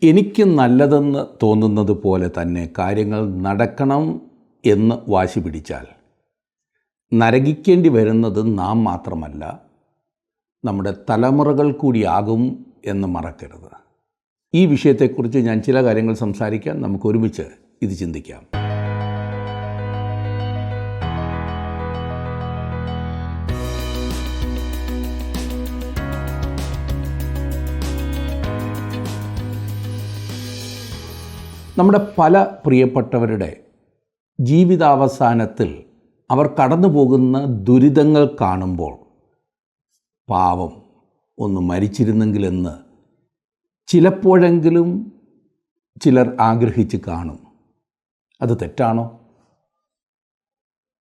എനിക്ക് നല്ലതെന്ന് തോന്നുന്നത് പോലെ തന്നെ കാര്യങ്ങൾ നടക്കണം എന്ന് വാശി പിടിച്ചാൽ നരകിക്കേണ്ടി വരുന്നത് നാം മാത്രമല്ല, നമ്മുടെ തലമുറകൾ കൂടിയാകും എന്ന് മറക്കരുത്. ഈ വിഷയത്തെക്കുറിച്ച് ഞാൻ ചില കാര്യങ്ങൾ സംസാരിക്കാൻ നമുക്ക് ഒരുമിച്ച് ഇത് ചിന്തിക്കാം. നമ്മുടെ പല പ്രിയപ്പെട്ടവരുടെ ജീവിതാവസാനത്തിൽ അവർ കടന്നു പോകുന്ന ദുരിതങ്ങൾ കാണുമ്പോൾ പാവം ഒന്ന് മരിച്ചിരുന്നെങ്കിലെന്ന് ചിലപ്പോഴെങ്കിലും ചിലർ ആഗ്രഹിച്ച് കാണും. അത് തെറ്റാണോ?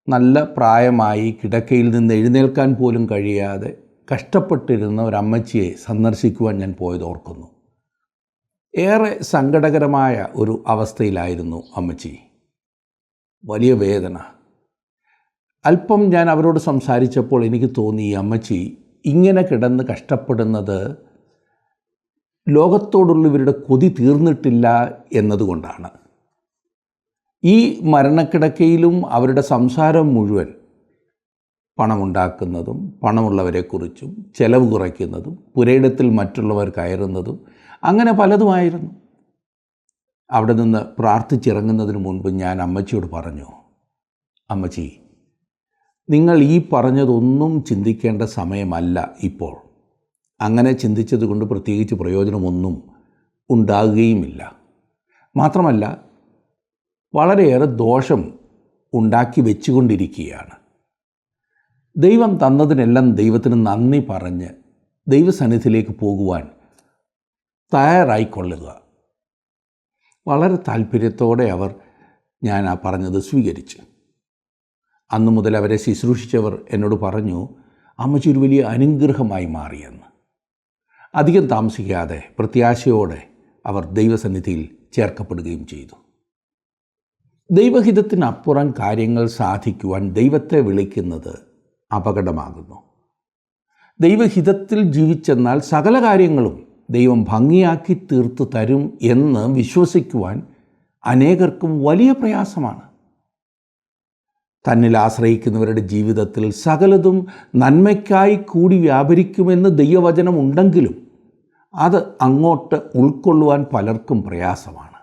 നല്ല പ്രായമായി കിടക്കയിൽ നിന്ന് എഴുന്നേൽക്കാൻ പോലും കഴിയാതെ കഷ്ടപ്പെട്ടിരുന്ന ഒരമ്മച്ചിയെ സന്ദർശിക്കുവാൻ ഞാൻ പോയത് ഓർക്കുന്നു. ഏറെ സങ്കടകരമായ ഒരു അവസ്ഥയിലായിരുന്നു അമ്മച്ചി. വലിയ വേദന. അല്പം ഞാൻ അവരോട് സംസാരിച്ചപ്പോൾ എനിക്ക് തോന്നി, ഈ അമ്മച്ചി ഇങ്ങനെ കിടന്ന് കഷ്ടപ്പെടുന്നത് ലോകത്തോടുള്ള ഇവരുടെ കൊതി തീർന്നിട്ടില്ല എന്നതുകൊണ്ടാണ്. ഈ മരണക്കിടക്കയിലും അവരുടെ സംസാരം മുഴുവൻ പണമുണ്ടാക്കുന്നതും പണമുള്ളവരെക്കുറിച്ചും ചെലവ് കുറയ്ക്കുന്നതും പുരയിടത്തിൽ മറ്റുള്ളവർ കയറുന്നതും അങ്ങനെ പലതുമായിരുന്നു. അവിടെ നിന്ന് പ്രാർത്ഥിച്ചിറങ്ങുന്നതിന് മുൻപ് ഞാൻ അമ്മച്ചിയോട് പറഞ്ഞു, അമ്മച്ചി, നിങ്ങൾ ഈ പറഞ്ഞതൊന്നും ചിന്തിക്കേണ്ട സമയമല്ല ഇപ്പോൾ. അങ്ങനെ ചിന്തിച്ചത് കൊണ്ട് പ്രത്യേകിച്ച് പ്രയോജനമൊന്നും ഉണ്ടാകുകയുമില്ല. മാത്രമല്ല, വളരെയേറെ ദോഷം ഉണ്ടാക്കി വെച്ചുകൊണ്ടിരിക്കുകയാണ്. ദൈവം തന്നതിനെല്ലാം ദൈവത്തിന് നന്ദി പറഞ്ഞ് ദൈവസന്നിധിയിലേക്ക് പോകുവാൻ തയ്യാറായിക്കൊള്ളുക. വളരെ താല്പര്യത്തോടെ അവർ ഞാൻ പറഞ്ഞത് സ്വീകരിച്ചു. അന്നു മുതൽ അവരെ ശുശ്രൂഷിച്ചവർ എന്നോട് പറഞ്ഞു, അമ്മച്ചി ഒരു വലിയ അനുഗ്രഹമായി മാറിയെന്ന്. അധികം താമസിക്കാതെ പ്രത്യാശയോടെ അവർ ദൈവസന്നിധിയിൽ ചേർക്കപ്പെടുകയും ചെയ്തു. ദൈവഹിതത്തിനപ്പുറം കാര്യങ്ങൾ സാധിക്കുവാൻ ദൈവത്തെ വിളിക്കുന്നത് അപകടമാകുന്നു. ദൈവഹിതത്തിൽ ജീവിച്ചെന്നാൽ സകല കാര്യങ്ങളും ദൈവം ഭംഗിയാക്കി തീർത്തു തരും എന്ന് വിശ്വസിക്കുവാൻ അനേകർക്കും വലിയ പ്രയാസമാണ്. തന്നിൽ ആശ്രയിക്കുന്നവരുടെ ജീവിതത്തിൽ സകലതും നന്മയ്ക്കായി കൂടി വ്യാപരിക്കുമെന്ന് ദൈവവചനം ഉണ്ടെങ്കിലും അത് അങ്ങോട്ട് ഉൾക്കൊള്ളുവാൻ പലർക്കും പ്രയാസമാണ്.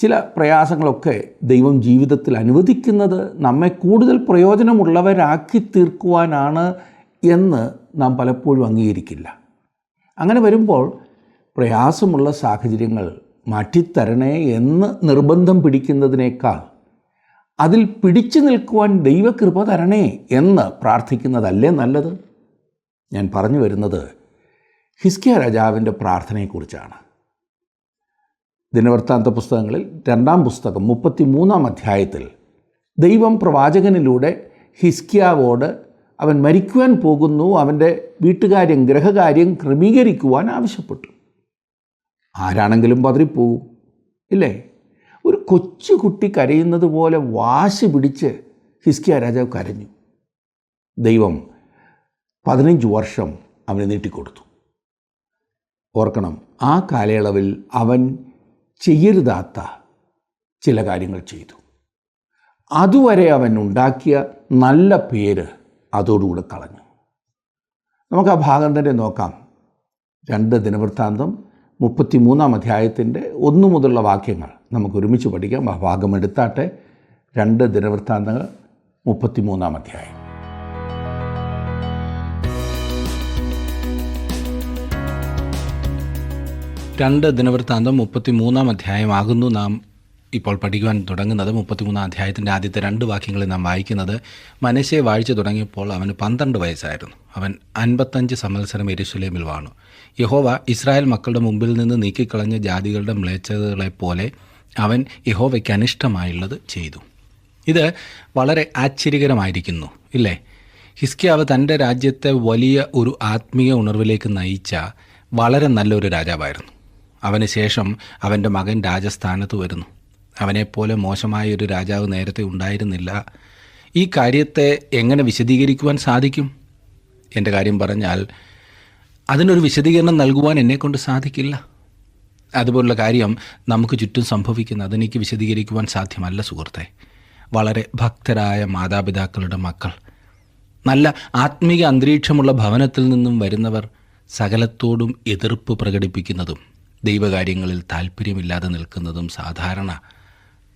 ചില പ്രയാസങ്ങളൊക്കെ ദൈവം ജീവിതത്തിൽ അനുവദിക്കുന്നത് നമ്മെ കൂടുതൽ പ്രയോജനമുള്ളവരാക്കി തീർക്കുവാനാണ് എന്ന് നാം പലപ്പോഴും അംഗീകരിക്കില്ല. അങ്ങനെ വരുമ്പോൾ പ്രയാസമുള്ള സാഹചര്യങ്ങൾ മാറ്റിത്തരണേ എന്ന് നിർബന്ധം പിടിക്കുന്നതിനേക്കാൾ അതിൽ പിടിച്ചു നിൽക്കുവാൻ ദൈവകൃപ തരണേ എന്ന് പ്രാർത്ഥിക്കുന്നതല്ലേ നല്ലത്? ഞാൻ പറഞ്ഞു വരുന്നത് ഹിസ്കിയ രാജാവിൻ്റെ പ്രാർത്ഥനയെക്കുറിച്ചാണ്. ദിനവൃത്താന്ത പുസ്തകങ്ങളിൽ 2-ാം പുസ്തകം 33-ാം അധ്യായത്തിൽ ദൈവം പ്രവാചകനിലൂടെ ഹിസ്കിയാവോട് അവൻ മരിക്കുവാൻ പോകുന്നു, അവൻ്റെ വീട്ടുകാര്യം ഗൃഹകാര്യം ക്രമീകരിക്കുവാൻ ആവശ്യപ്പെട്ടു. ആരാണെങ്കിലും പതറിപ്പോകും, ഇല്ലേ? ഒരു കൊച്ചുകുട്ടി കരയുന്നത് പോലെ വാശി പിടിച്ച് ഹിസ്കിയ രാജാവ് കരഞ്ഞു. ദൈവം 15 വർഷം അവന് നീട്ടിക്കൊടുത്തു. ഓർക്കണം, ആ കാലയളവിൽ അവൻ ചെയ്യരുതാത്ത ചില കാര്യങ്ങൾ ചെയ്തു. അതുവരെ അവൻ ഉണ്ടാക്കിയ നല്ല പേര് അതോടുകൂടെ കളഞ്ഞു. നമുക്ക് ആ ഭാഗം തന്നെ നോക്കാം. 2 ദിനവൃത്താന്തം 33-ാം അധ്യായത്തിൻ്റെ 1 മുതലുള്ള വാക്യങ്ങൾ നമുക്ക് ഒരുമിച്ച് പഠിക്കാം. ആ ഭാഗം എടുത്താട്ടെ. 2 ദിനവൃത്താന്തങ്ങൾ 33-ാം അധ്യായം. രണ്ട് ദിനവൃത്താന്തം 33-ാം അധ്യായമാകുന്നു നാം ഇപ്പോൾ പഠിക്കുവാൻ തുടങ്ങുന്നത്. 33-ാം അധ്യായത്തിൻ്റെ ആദ്യത്തെ 2 വാക്യങ്ങളിൽ നാം വായിക്കുന്നത്, മനശ്ശെ വാഴ്ച തുടങ്ങിയപ്പോൾ അവന് 12 വയസ്സായിരുന്നു. അവൻ 55 സംവത്സരം യെരൂശലേമിൽ വാണു. യഹോവ ഇസ്രായേൽ മക്കളുടെ മുമ്പിൽ നിന്ന് നീക്കിക്കളഞ്ഞ ജാതികളുടെ മ്ലേച്ഛതകളെപ്പോലെ അവൻ യഹോവയ്ക്ക് അനിഷ്ടമായുള്ളത് ചെയ്തു. ഇത് വളരെ ആശ്ചര്യകരമായിരിക്കുന്നു, ഇല്ലേ? ഹിസ്കിയാവ് തൻ്റെ രാജ്യത്തെ വലിയ ഒരു ആത്മീയ ഉണർവിലേക്ക് നയിച്ച വളരെ നല്ലൊരു രാജാവായിരുന്നു. അവന് ശേഷം അവൻ്റെ മകൻ രാജസ്ഥാനത്ത് വരുന്നു. അവനെപ്പോലെ മോശമായൊരു രാജാവ് നേരത്തെ ഉണ്ടായിരുന്നില്ല. ഈ കാര്യത്തെ എങ്ങനെ വിശദീകരിക്കുവാൻ സാധിക്കും? എൻ്റെ കാര്യം പറഞ്ഞാൽ അതിനൊരു വിശദീകരണം നൽകുവാൻ എന്നെക്കൊണ്ട് സാധിക്കില്ല. അതുപോലുള്ള കാര്യം നമുക്ക് ചുറ്റും സംഭവിക്കുന്ന അതെനിക്ക് വിശദീകരിക്കുവാൻ സാധ്യമല്ല സുഹൃത്തെ. വളരെ ഭക്തരായ മാതാപിതാക്കളുടെ മക്കൾ, നല്ല ആത്മീക അന്തരീക്ഷമുള്ള ഭവനത്തിൽ നിന്നും വരുന്നവർ സകലത്തോടും എതിർപ്പ് പ്രകടിപ്പിക്കുന്നതും ദൈവകാര്യങ്ങളിൽ താല്പര്യമില്ലാതെ നിൽക്കുന്നതും സാധാരണ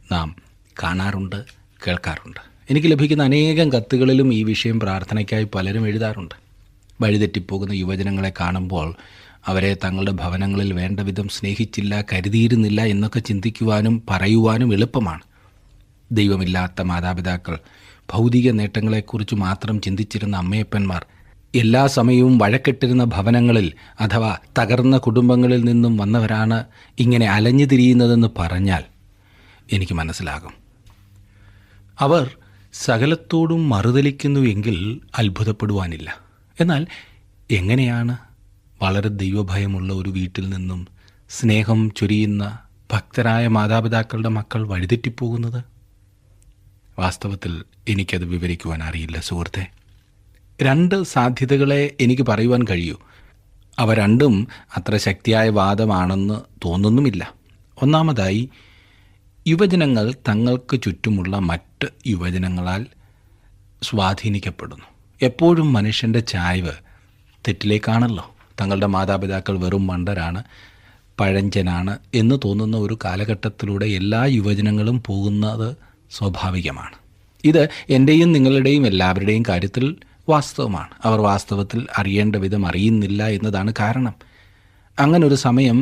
നാം കാണാറുണ്ട്, കേൾക്കാറുണ്ട്. എനിക്ക് ലഭിക്കുന്ന അനേകം കത്തുകളിലും ഈ വിഷയം പ്രാർത്ഥനയ്ക്കായി പലരും എഴുതാറുണ്ട്. വഴിതെറ്റിപ്പോകുന്ന യുവജനങ്ങളെ കാണുമ്പോൾ അവരെ തങ്ങളുടെ ഭവനങ്ങളിൽ വേണ്ട വിധം സ്നേഹിച്ചില്ല, കരുതിയിരുന്നില്ല എന്നൊക്കെ ചിന്തിക്കുവാനും പറയുവാനും എളുപ്പമാണ്. ദൈവമില്ലാത്ത മാതാപിതാക്കൾ, ഭൗതിക നേട്ടങ്ങളെക്കുറിച്ച് മാത്രം ചിന്തിച്ചിരുന്ന അമ്മയപ്പന്മാർ, എല്ലാ സമയവും വഴക്കെട്ടിരുന്ന ഭവനങ്ങളിൽ അഥവാ തകർന്ന കുടുംബങ്ങളിൽ നിന്നും വന്നവരാണ് ഇങ്ങനെ അലഞ്ഞു തിരിയുന്നതെന്ന് പറഞ്ഞാൽ എനിക്ക് മനസ്സിലാകും. അവർ സകലത്തോടും മറുതലിക്കുന്നുവെങ്കിൽ അത്ഭുതപ്പെടുവാനില്ല. എന്നാൽ എങ്ങനെയാണ് വളരെ ദൈവഭയമുള്ള ഒരു വീട്ടിൽ നിന്നും സ്നേഹം ചൊരിയുന്ന ഭക്തരായ മാതാപിതാക്കളുടെ മക്കൾ വഴിതെറ്റിപ്പോകുന്നത്? വാസ്തവത്തിൽ എനിക്കത് വിവരിക്കുവാൻ അറിയില്ല സുഹൃത്തെ. 2 സാധ്യതകളെ എനിക്ക് പറയുവാൻ കഴിയൂ. അവ രണ്ടും അത്ര ശക്തിയായ വാദമാണെന്ന് തോന്നുന്നുമില്ല. ഒന്നാമതായി, യുവജനങ്ങൾ തങ്ങൾക്ക് ചുറ്റുമുള്ള മറ്റ് യുവജനങ്ങളാൽ സ്വാധീനിക്കപ്പെടുന്നു. എപ്പോഴും മനുഷ്യൻ്റെ ചായ്വ് തെറ്റിലേക്കാണല്ലോ. തങ്ങളുടെ മാതാപിതാക്കൾ വെറും മണ്ടരാണ്, പഴഞ്ചനാണ് എന്ന് തോന്നുന്ന ഒരു കാലഘട്ടത്തിലൂടെ എല്ലാ യുവജനങ്ങളും പോകുന്നത് സ്വാഭാവികമാണ്. ഇത് എൻ്റെയും നിങ്ങളുടെയും എല്ലാവരുടെയും കാര്യത്തിൽ വാസ്തവമാണ്. അവർ വാസ്തവത്തിൽ അറിയേണ്ട വിധം അറിയുന്നില്ല എന്നതാണ് കാരണം. അങ്ങനൊരു സമയം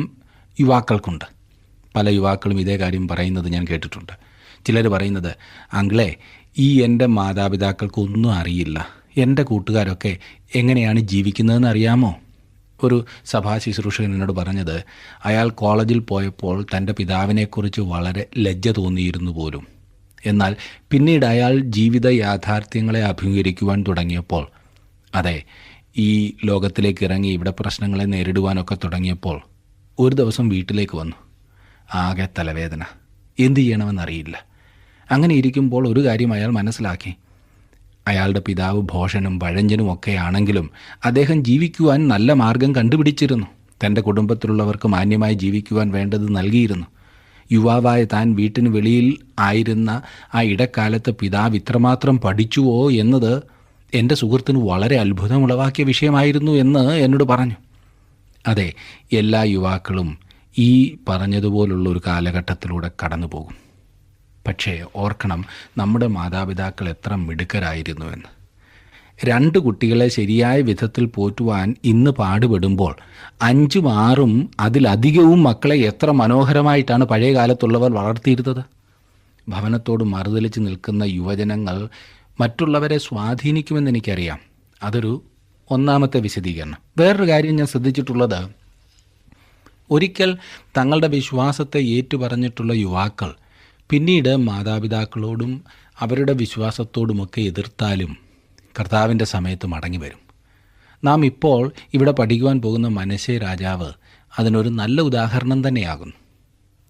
യുവാക്കൾക്കുണ്ട്. പല യുവാക്കളും ഇതേ കാര്യം പറയുന്നത് ഞാൻ കേട്ടിട്ടുണ്ട്. ചിലർ പറയുന്നത്, അങ്കിളെ, എൻ്റെ മാതാപിതാക്കൾക്കൊന്നും അറിയില്ല, എൻ്റെ കൂട്ടുകാരൊക്കെ എങ്ങനെയാണ് ജീവിക്കുന്നതെന്ന് അറിയാമോ? ഒരു സഭാ ശുശ്രൂഷകൻ എന്നോട് പറഞ്ഞത്, അയാൾ കോളേജിൽ പോയപ്പോൾ തൻ്റെ പിതാവിനെക്കുറിച്ച് വളരെ ലജ്ജ തോന്നിയിരുന്നു പോലും. എന്നാൽ പിന്നീട് അയാൾ ജീവിത യാഥാർത്ഥ്യങ്ങളെ അഭിമുഖീകരിക്കുവാൻ തുടങ്ങിയപ്പോൾ, അതെ, ഈ ലോകത്തിലേക്ക് ഇറങ്ങി ഇവിടെ പ്രശ്നങ്ങളെ നേരിടുവാനൊക്കെ തുടങ്ങിയപ്പോൾ ഒരു ദിവസം വീട്ടിലേക്ക് വന്നു. ആകെ തലവേദന, എന്തു ചെയ്യണമെന്നറിയില്ല. അങ്ങനെ ഇരിക്കുമ്പോൾ ഒരു കാര്യം അയാൾ മനസ്സിലാക്കി. അയാളുടെ പിതാവ് ഭോഷനും പഴഞ്ചനും ഒക്കെ ആണെങ്കിലും അദ്ദേഹം ജീവിക്കുവാൻ നല്ല മാർഗം കണ്ടുപിടിച്ചിരുന്നു. തൻ്റെ കുടുംബത്തിലുള്ളവർക്ക് മാന്യമായി ജീവിക്കുവാൻ വേണ്ടത് നൽകിയിരുന്നു. യുവാവായ താൻ വീട്ടിന് വെളിയിൽ ആയിരുന്ന ആ ഇടക്കാലത്ത് പിതാവ് ഇത്രമാത്രം പഠിച്ചുവോ എന്നത് എൻ്റെ സുഹൃത്തിന് വളരെ അത്ഭുതമുളവാക്കിയ വിഷയമായിരുന്നു എന്ന് എന്നോട് പറഞ്ഞു. അതെ, എല്ലാ യുവാക്കളും ഈ പറഞ്ഞതുപോലുള്ള ഒരു കാലഘട്ടത്തിലൂടെ കടന്നു പോകും. പക്ഷേ ഓർക്കണം, നമ്മുടെ മാതാപിതാക്കൾ എത്ര മിടുക്കരായിരുന്നു എന്ന്. 2 കുട്ടികളെ ശരിയായ വിധത്തിൽ പോറ്റുവാൻ ഇന്ന് പാടുപെടുമ്പോൾ 5ഉം 6ഉം അതിലധികവും മക്കളെ എത്ര മനോഹരമായിട്ടാണ് പഴയ കാലത്തുള്ളവർ വളർത്തിയിരുന്നത്. ഭവനത്തോട് മറുതലിച്ച് നിൽക്കുന്ന യുവജനങ്ങൾ മറ്റുള്ളവരെ സ്വാധീനിക്കുമെന്ന് എനിക്കറിയാം. അതൊരു ഒന്നാമത്തെ വിശദീകരണം. വേറൊരു കാര്യം ഞാൻ ശ്രദ്ധിച്ചിട്ടുള്ളത്, ഒരിക്കൽ തങ്ങളുടെ വിശ്വാസത്തെ ഏറ്റുപറഞ്ഞിട്ടുള്ള യുവാക്കൾ പിന്നീട് മാതാപിതാക്കളോടും അവരുടെ വിശ്വാസത്തോടുമൊക്കെ എതിർത്താലും കർത്താവിൻ്റെ സമയത്ത് മടങ്ങി വരും. നാം ഇപ്പോൾ ഇവിടെ പഠിക്കുവാൻ പോകുന്ന മനശ്ശെ രാജാവ് അതിനൊരു നല്ല ഉദാഹരണം തന്നെയാകുന്നു.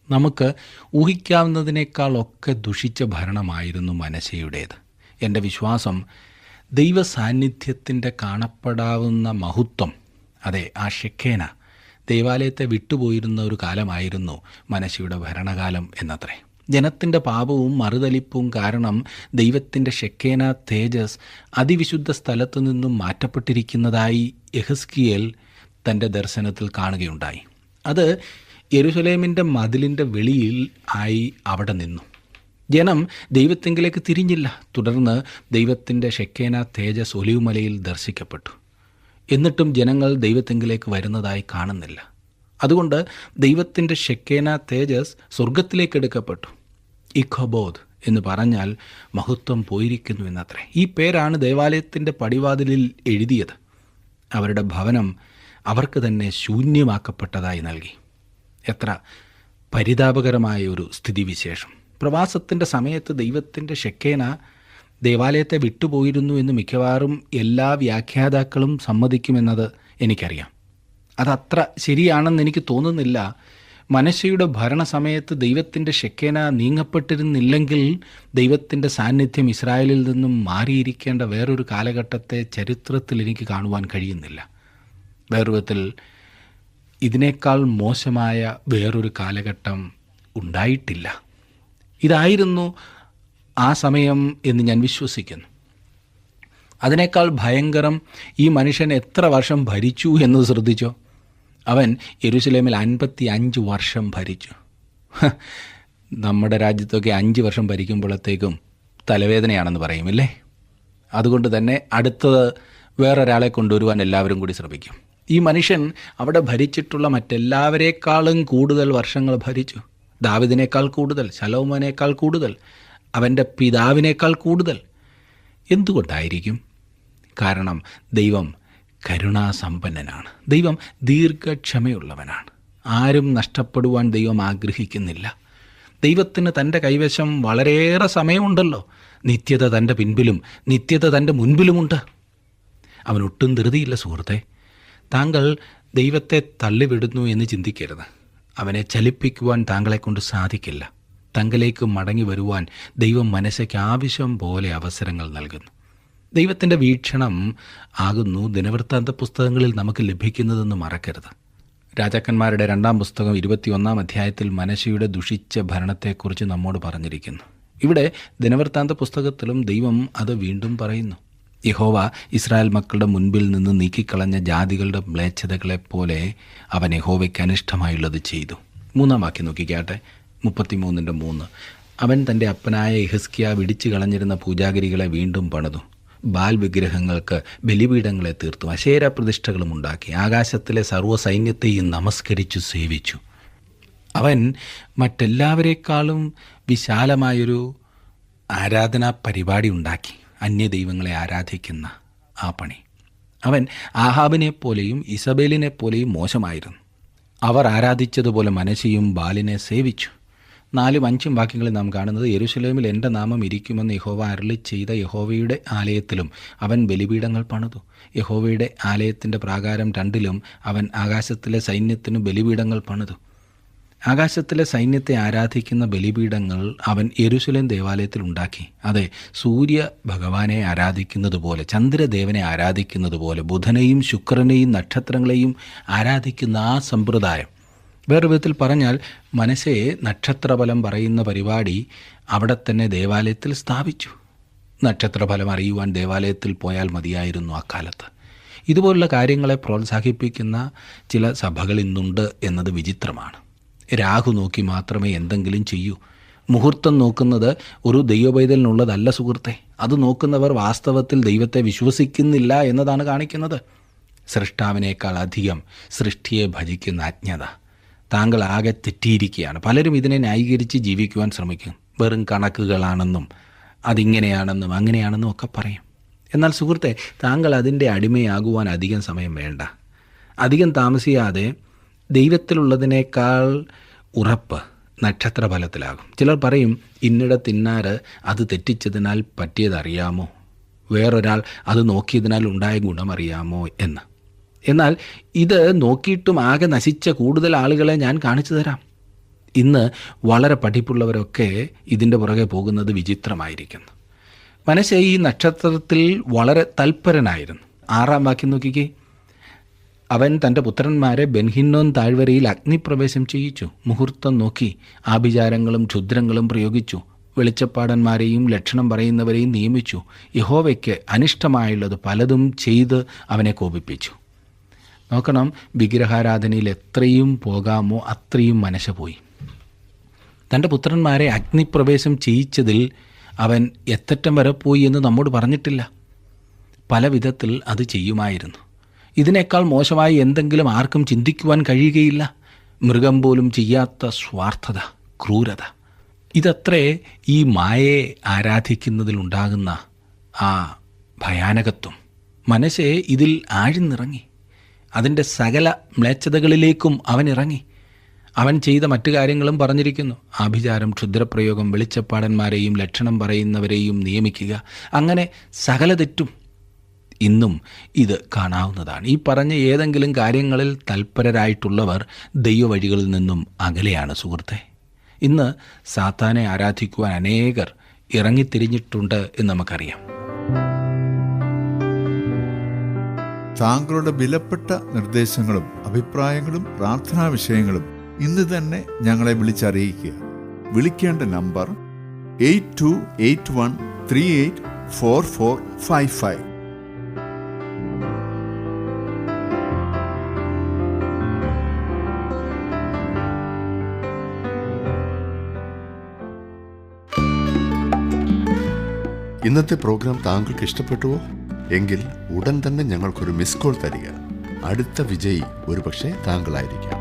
നമുക്ക് ഊഹിക്കാവുന്നതിനേക്കാളൊക്കെ ദുഷിച്ച ഭരണമായിരുന്നു മനശ്ശെയുടേത്. എൻ്റെ വിശ്വാസം, ദൈവ സാന്നിധ്യത്തിൻ്റെ കാണപ്പെടാവുന്ന മഹത്വം, അതെ, ആ ഷെക്കേന ദേവാലയത്തെ വിട്ടുപോയിരുന്ന ഒരു കാലമായിരുന്നു മനശ്ശെയുടെ ഭരണകാലം എന്നത്രേ. ജനത്തിൻ്റെ പാപവും മറുതലിപ്പും കാരണം ദൈവത്തിൻ്റെ ഷെക്കേന തേജസ് അതിവിശുദ്ധ സ്ഥലത്തു നിന്നും മാറ്റപ്പെട്ടിരിക്കുന്നതായി യെഹെസ്കിയേൽ തൻ്റെ ദർശനത്തിൽ കാണുകയുണ്ടായി. അത് യെരുശലേമിൻ്റെ മതിലിൻ്റെ വെളിയിൽ ആയി അവിടെ നിന്നു. ജനം ദൈവത്തെങ്കിലേക്ക് തിരിഞ്ഞില്ല. തുടർന്ന് ദൈവത്തിൻ്റെ ഷെക്കേന തേജസ് ഒലിവുമലയിൽ ദർശിക്കപ്പെട്ടു. എന്നിട്ടും ജനങ്ങൾ ദൈവത്തെങ്കിലേക്ക് വരുന്നതായി കാണുന്നില്ല. അതുകൊണ്ട് ദൈവത്തിൻ്റെ ഷെക്കേന തേജസ് സ്വർഗത്തിലേക്ക് എടുക്കപ്പെട്ടു. ഇഖബോദ് എന്ന് പറഞ്ഞാൽ മഹത്വം പോയിരിക്കുന്നു എന്നത്രേ. ഈ പേരാണ് ദേവാലയത്തിൻ്റെ പടിവാതിലിൽ എഴുതിയത്. അവരുടെ ഭവനം അവർക്ക് തന്നെ ശൂന്യമാക്കപ്പെട്ടതായി നൽകി. എത്ര പരിതാപകരമായ ഒരു സ്ഥിതിവിശേഷം! പ്രവാസത്തിൻ്റെ സമയത്ത് ദൈവത്തിൻ്റെ ഷെക്കേന ദേവാലയത്തെ വിട്ടുപോയിരുന്നു എന്ന് മിക്കവാറും എല്ലാ വ്യാഖ്യാതാക്കളും സമ്മതിക്കുമെന്നത് എനിക്കറിയാം. അതത്ര ശരിയാണെന്ന് എനിക്ക് തോന്നുന്നില്ല. മനശ്ശെയുടെ ഭരണസമയത്ത് ദൈവത്തിൻ്റെ ഷെക്കേന നീങ്ങപ്പെട്ടിരുന്നില്ലെങ്കിൽ ദൈവത്തിൻ്റെ സാന്നിധ്യം ഇസ്രായേലിൽ നിന്നും മാറിയിരിക്കേണ്ട വേറൊരു കാലഘട്ടത്തെ ചരിത്രത്തിൽ എനിക്ക് കാണുവാൻ കഴിയുന്നില്ല. വേറൊരുവിധത്തിൽ ഇതിനേക്കാൾ മോശമായ വേറൊരു കാലഘട്ടം ഉണ്ടായിട്ടില്ല. ഇതായിരുന്നു ആ സമയം എന്ന് ഞാൻ വിശ്വസിക്കുന്നു. അതിനേക്കാൾ ഭയങ്കരം ഈ മനുഷ്യൻ എത്ര വർഷം ഭരിച്ചു എന്ന് ശ്രദ്ധിച്ചോ. അവൻ യെരുശലേമിൽ 55 വർഷം ഭരിച്ചു. നമ്മുടെ രാജ്യത്തൊക്കെ 5 വർഷം ഭരിക്കുമ്പോഴത്തേക്കും തലവേദനയാണെന്ന് പറയുമല്ലേ. അതുകൊണ്ട് തന്നെ അടുത്തത് വേറൊരാളെ കൊണ്ടുവരുവാൻ എല്ലാവരും കൂടി ശ്രമിക്കും. ഈ മനുഷ്യൻ അവിടെ ഭരിച്ചിട്ടുള്ള മറ്റെല്ലാവരേക്കാളും കൂടുതൽ വർഷങ്ങൾ ഭരിച്ചു. ദാവീദിനേക്കാൾ കൂടുതൽ, ശലോമോനേക്കാൾ കൂടുതൽ, അവൻ്റെ പിതാവിനേക്കാൾ കൂടുതൽ. എന്തുകൊണ്ടായിരിക്കും? കാരണം ദൈവം കരുണാസമ്പന്നനാണ്. ദൈവം ദീർഘക്ഷമയുള്ളവനാണ്. ആരും നഷ്ടപ്പെടുവാൻ ദൈവം ആഗ്രഹിക്കുന്നില്ല. ദൈവത്തിന് തൻ്റെ കൈവശം വളരെയേറെ സമയമുണ്ടല്ലോ. നിത്യത തൻ്റെ പിൻപിലും നിത്യത തൻ്റെ മുൻപിലുമുണ്ട്. അവനൊട്ടും ധൃതിയില്ല. സുഹൃത്തെ, താങ്കൾ ദൈവത്തെ തള്ളിവിടുന്നു എന്ന് ചിന്തിക്കരുത്. അവനെ ചലിപ്പിക്കുവാൻ താങ്കളെക്കൊണ്ട് സാധിക്കില്ല. തങ്കലേക്ക് മടങ്ങി വരുവാൻ ദൈവം മനസ്സയ്ക്ക് ആവശ്യം പോലെ അവസരങ്ങൾ നൽകുന്നു. ദൈവത്തിൻ്റെ വീക്ഷണം ആകുന്നു ദിനവൃത്താന്ത പുസ്തകങ്ങളിൽ നമുക്ക് ലഭിക്കുന്നതെന്ന് മറക്കരുത്. രാജാക്കന്മാരുടെ 2-ാം പുസ്തകം 21-ാം അധ്യായത്തിൽ മനശ്ശെയുടെ ദുഷിച്ച ഭരണത്തെക്കുറിച്ച് നമ്മോട് പറഞ്ഞിരിക്കുന്നു. ഇവിടെ ദിനവൃത്താന്ത പുസ്തകത്തിലും ദൈവം അത് വീണ്ടും പറയുന്നു. യഹോവ ഇസ്രായേൽ മക്കളുടെ മുൻപിൽ നിന്ന് നീക്കിക്കളഞ്ഞ ജാതികളുടെ മ്ലേച്ഛതകളെപ്പോലെ അവൻ യഹോവയ്ക്ക് അനിഷ്ടമായുള്ളത് ചെയ്തു. 3-ാം വാക്യം നോക്കിക്കാട്ടെ, 33:3. അവൻ തൻ്റെ അപ്പനായ യെഹിസ്കിയാവ് ഇടിച്ചു കളഞ്ഞിരുന്ന പൂജാഗിരികളെ വീണ്ടും പണിതു, ബാൽ വിഗ്രഹങ്ങൾക്ക് ബലിപീഠങ്ങളെ തീർത്തു, അശേര പ്രതിഷ്ഠകളും ഉണ്ടാക്കി, ആകാശത്തിലെ സർവ്വസൈന്യത്തെയും നമസ്കരിച്ചു സേവിച്ചു. അവൻ മറ്റെല്ലാവരേക്കാളും വിശാലമായൊരു ആരാധനാ പരിപാടി ഉണ്ടാക്കി, അന്യദൈവങ്ങളെ ആരാധിക്കുന്ന ആ പണി. അവൻ ആഹാബിനെപ്പോലെയും ഇസബേലിനെപ്പോലെയും മോശമായിരുന്നു. അവർ ആരാധിച്ചതുപോലെ മനശ്ശെയും ബാലിനെ സേവിച്ചു. 4-5 വാക്യങ്ങളിൽ നാം കാണുന്നത്, യെരുശലേമിൽ എൻ്റെ നാമം ഇരിക്കുമെന്ന് യഹോവ അരുളി ചെയ്ത യഹോവയുടെ ആലയത്തിലും അവൻ ബലിപീഠങ്ങൾ പണിതു. യഹോവയുടെ ആലയത്തിൻ്റെ പ്രാകാരം 2-ലും അവൻ ആകാശത്തിലെ സൈന്യത്തിനു ബലിപീഠങ്ങൾ പണിതു. ആകാശത്തിലെ സൈന്യത്തെ ആരാധിക്കുന്ന ബലിപീഠങ്ങൾ അവൻ യെരുശലേം ദേവാലയത്തിൽ ഉണ്ടാക്കി. അതെ, സൂര്യ ഭഗവാനെ ആരാധിക്കുന്നത് പോലെ, ചന്ദ്രദേവനെ ആരാധിക്കുന്നത് പോലെ, ബുധനെയും ശുക്രനെയും നക്ഷത്രങ്ങളെയും ആരാധിക്കുന്ന ആ സമ്പ്രദായം, വേറെ വിധത്തിൽ പറഞ്ഞാൽ മനശ്ശെയെ നക്ഷത്രഫലം പറയുന്ന പരിപാടി അവിടെ തന്നെ ദേവാലയത്തിൽ സ്ഥാപിച്ചു. നക്ഷത്രഫലം അറിയുവാൻ ദേവാലയത്തിൽ പോയാൽ മതിയായിരുന്നു അക്കാലത്ത്. ഇതുപോലുള്ള കാര്യങ്ങളെ പ്രോത്സാഹിപ്പിക്കുന്ന ചില സഭകൾ ഇന്നുണ്ട് എന്നത് വിചിത്രമാണ്. രാഹു നോക്കി മാത്രമേ എന്തെങ്കിലും ചെയ്യൂ. മുഹൂർത്തം നോക്കുന്നത് ഒരു ദൈവപൈതലിനുള്ളതല്ല സുഹൃത്തെ. അത് നോക്കുന്നവർ വാസ്തവത്തിൽ ദൈവത്തെ വിശ്വസിക്കുന്നില്ല എന്നതാണ് കാണിക്കുന്നത്. സൃഷ്ടാവിനേക്കാൾ അധികം സൃഷ്ടിയെ ഭജിക്കുന്ന അജ്ഞത. താങ്കൾ ആകെ തെറ്റിയിരിക്കുകയാണ്. പലരും ഇതിനെ ന്യായീകരിച്ച് ജീവിക്കുവാൻ ശ്രമിക്കും. വെറും കണക്കുകളാണെന്നും അതിങ്ങനെയാണെന്നും അങ്ങനെയാണെന്നും ഒക്കെ പറയും. എന്നാൽ സുഹൃത്തെ, താങ്കൾ അതിൻ്റെ അടിമയാകുവാൻ അധികം സമയം വേണ്ട. അധികം താമസിയാതെ ദൈവത്തിലുള്ളതിനേക്കാൾ ഉറപ്പ് നക്ഷത്രഫലത്തിലാകും. ചിലർ പറയും, ഇന്നിടത്തിന്നാര് അത് തെറ്റിച്ചതിനാൽ പറ്റിയതറിയാമോ, വേറൊരാൾ അത് നോക്കിയതിനാൽ ഉണ്ടായ ഗുണമറിയാമോ എന്ന്. എന്നാൽ ഇത് നോക്കിയിട്ടും ആകെ നശിച്ച കൂടുതൽ ആളുകളെ ഞാൻ കാണിച്ചു തരാം. ഇന്ന് വളരെ പഠിപ്പുള്ളവരൊക്കെ ഇതിൻ്റെ പുറകെ പോകുന്നത് വിചിത്രമായിരിക്കുന്നു. മനശ്ശെ ഈ നക്ഷത്രത്തിൽ വളരെ തൽപരനായിരുന്നു. 6-ാം വാക്യം നോക്കിക്കേ. അവൻ തൻ്റെ പുത്രന്മാരെ ബെൻഹിന്നോൻ താഴ്വരയിൽ അഗ്നിപ്രവേശം ചെയ്യിച്ചു. മുഹൂർത്തം നോക്കി ആഭിചാരങ്ങളും ക്ഷുദ്രങ്ങളും പ്രയോഗിച്ചു. വെളിച്ചപ്പാടന്മാരെയും ലക്ഷണം പറയുന്നവരെയും നിയമിച്ചു. യഹോവയ്ക്ക് അനിഷ്ടമായുള്ളത് പലതും ചെയ്ത് അവനെ കോപിപ്പിച്ചു. നോക്കണം, വിഗ്രഹാരാധനയിൽ എത്രയും പോകാമോ അത്രയും മനശ്ശെ പോയി. തൻ്റെ പുത്രന്മാരെ അഗ്നിപ്രവേശം ചെയ്യിച്ചതിൽ അവൻ എത്തറ്റം വരെ പോയി എന്ന് നമ്മോട് പറഞ്ഞിട്ടില്ല. പല വിധത്തിൽ അത് ചെയ്യുമായിരുന്നു. ഇതിനേക്കാൾ മോശമായി എന്തെങ്കിലും ആർക്കും ചിന്തിക്കുവാൻ കഴിയുകയില്ല. മൃഗം പോലും ചെയ്യാത്ത സ്വാർത്ഥത, ക്രൂരത. ഇതത്രേ ഈ മായയെ ആരാധിക്കുന്നതിലുണ്ടാകുന്ന ആ ഭയാനകത്വം. മനശ്ശെ ഇതിൽ ആഴ്ന്നിറങ്ങി. അതിൻ്റെ സകല മ്ലേച്ഛതകളിലേക്കും അവൻ ഇറങ്ങി. അവൻ ചെയ്ത മറ്റു കാര്യങ്ങളും പറഞ്ഞിരിക്കുന്നു. ആഭിചാരം, ക്ഷുദ്രപ്രയോഗം, വെളിച്ചപ്പാടന്മാരെയും ലക്ഷണം പറയുന്നവരെയും നിയമിക്കുക, അങ്ങനെ സകല തെറ്റും ഇന്നും ഇത് കാണാവുന്നതാണ്. ഈ പറഞ്ഞ ഏതെങ്കിലും കാര്യങ്ങളിൽ തൽപരരായിട്ടുള്ളവർ ദൈവവഴികളിൽ നിന്നും അകലെയാണ് സുഹൃത്തെ. ഇന്ന് സാത്താനെ ആരാധിക്കുവാൻ അനേകർ ഇറങ്ങിത്തിരിഞ്ഞിട്ടുണ്ട് എന്ന് നമുക്കറിയാം. താങ്കളുടെ വിലപ്പെട്ട നിർദ്ദേശങ്ങളും അഭിപ്രായങ്ങളും പ്രാർത്ഥനാ വിഷയങ്ങളും ഇന്ന് തന്നെ ഞങ്ങളെ വിളിച്ചറിയിക്കുക. വിളിക്കേണ്ട നമ്പർ 8281384455. ഇന്നത്തെ പ്രോഗ്രാം താങ്കൾക്ക് ഇഷ്ടപ്പെട്ടുവോ? എങ്കിൽ ഉടൻ തന്നെ ഞങ്ങൾക്കൊരു മിസ് കോൾ തരിക. അടുത്ത വിജയി ഒരുപക്ഷെ താങ്കളായിരിക്കാം.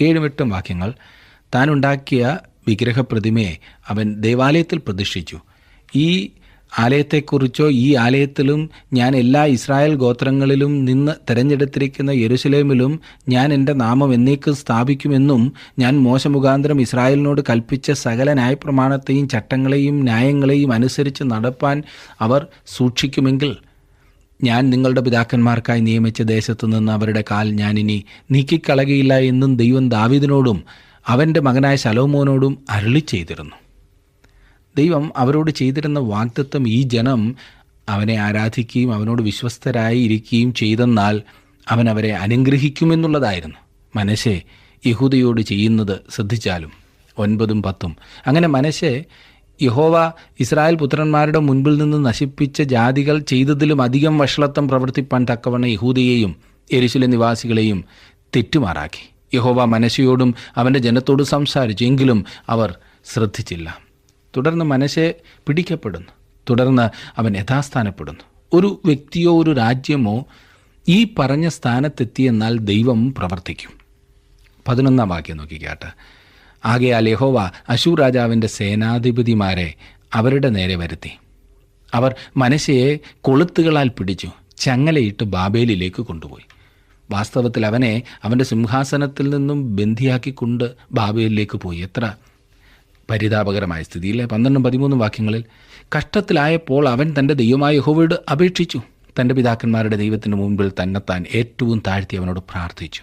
ഏഴും എട്ടും വാക്യങ്ങൾ. താനുണ്ടാക്കിയ വിഗ്രഹപ്രതിമയെ അവൻ ദേവാലയത്തിൽ പ്രതിഷ്ഠിച്ചു. ഈ ആലയത്തെക്കുറിച്ചോ ഈ ആലയത്തിലും ഞാൻ എല്ലാ ഇസ്രായേൽ ഗോത്രങ്ങളിലും നിന്ന് തിരഞ്ഞെടുത്തിരിക്കുന്ന യെരുശലേമിലും ഞാൻ എൻ്റെ നാമം എന്നേക്കും സ്ഥാപിക്കുമെന്നും ഞാൻ മോശെ മുഖാന്തരം ഇസ്രായേലിനോട് കൽപ്പിച്ച സകല ന്യായപ്രമാണത്തെയും ചട്ടങ്ങളെയും ന്യായങ്ങളെയും അനുസരിച്ച് നടപ്പാൻ അവർ സൂക്ഷിക്കുമെങ്കിൽ ഞാൻ നിങ്ങളുടെ പിതാക്കന്മാർക്കായി നിയമിച്ച ദേശത്തു നിന്ന് അവരുടെ കാൽ ഞാനിനി നീക്കിക്കളകയില്ല എന്നും ദൈവം ദാവീദിനോടും അവൻ്റെ മകനായ ശലോമോനോടും അരുളി ചെയ്തിരുന്നു. ദൈവം അവരോട് ചെയ്തിരുന്ന വാഗ്ദത്തം ഈ ജനം അവനെ ആരാധിക്കുകയും അവനോട് വിശ്വസ്തരായി ഇരിക്കുകയും ചെയ്തെന്നാൽ അവൻ അവരെ അനുഗ്രഹിക്കുമെന്നുള്ളതായിരുന്നു. മനശ്ശെ യഹൂദയോട് ചെയ്യുന്നത് ശ്രദ്ധിച്ചാലും 9ഉം 10ഉം. അങ്ങനെ മനശ്ശെ യഹോവ ഇസ്രായേൽ പുത്രന്മാരുടെ മുൻപിൽ നിന്ന് നശിപ്പിച്ച ജാതികൾ ചെയ്തതിലും അധികം വഷളത്വം പ്രവർത്തിപ്പാൻ തക്കവണ്ണം യഹൂദയെയും യെരുശലേം നിവാസികളെയും തെറ്റുമാറാക്കി. യഹോവ മനശ്ശെയോടും അവൻ്റെ ജനത്തോടും സംസാരിച്ചു, എങ്കിലും അവർ ശ്രദ്ധിച്ചില്ല. തുടർന്ന് മനശ്ശെ പിടിക്കപ്പെടുന്നു. തുടർന്ന് അവൻ യഥാസ്ഥാനപ്പെടുന്നു. ഒരു വ്യക്തിയോ ഒരു രാജ്യമോ ഈ പറഞ്ഞ സ്ഥാനത്തെത്തിയെന്നാൽ ദൈവം പ്രവർത്തിക്കും. 11 വാക്യം നോക്കിക്കാട്ട്. ആകയാൽ യഹോവ അശൂർ രാജാവിൻ്റെ സേനാധിപതിമാരെ അവരുടെ നേരെ വരുത്തി. അവർ മനശ്ശെയെ കൊളുത്തുകളാൽ പിടിച്ചു ചങ്ങലയിട്ട് ബാബേലിലേക്ക് കൊണ്ടുപോയി. വാസ്തവത്തിൽ അവനെ അവൻ്റെ സിംഹാസനത്തിൽ നിന്നും ബന്ധിയാക്കിക്കൊണ്ട് ബാബേലിലേക്ക് പോയി. എത്ര പരിതാപകരമായ സ്ഥിതിയിലെ 12ഉം 13ഉം വാക്യങ്ങളിൽ. കഷ്ടത്തിലായപ്പോൾ അവൻ തൻ്റെ ദൈവമായ യഹോവയോട് അപേക്ഷിച്ചു. തൻ്റെ പിതാക്കന്മാരുടെ ദൈവത്തിൻ്റെ മുൻപിൽ തന്നെത്താൻ ഏറ്റവും താഴ്ത്തി അവനോട് പ്രാർത്ഥിച്ചു.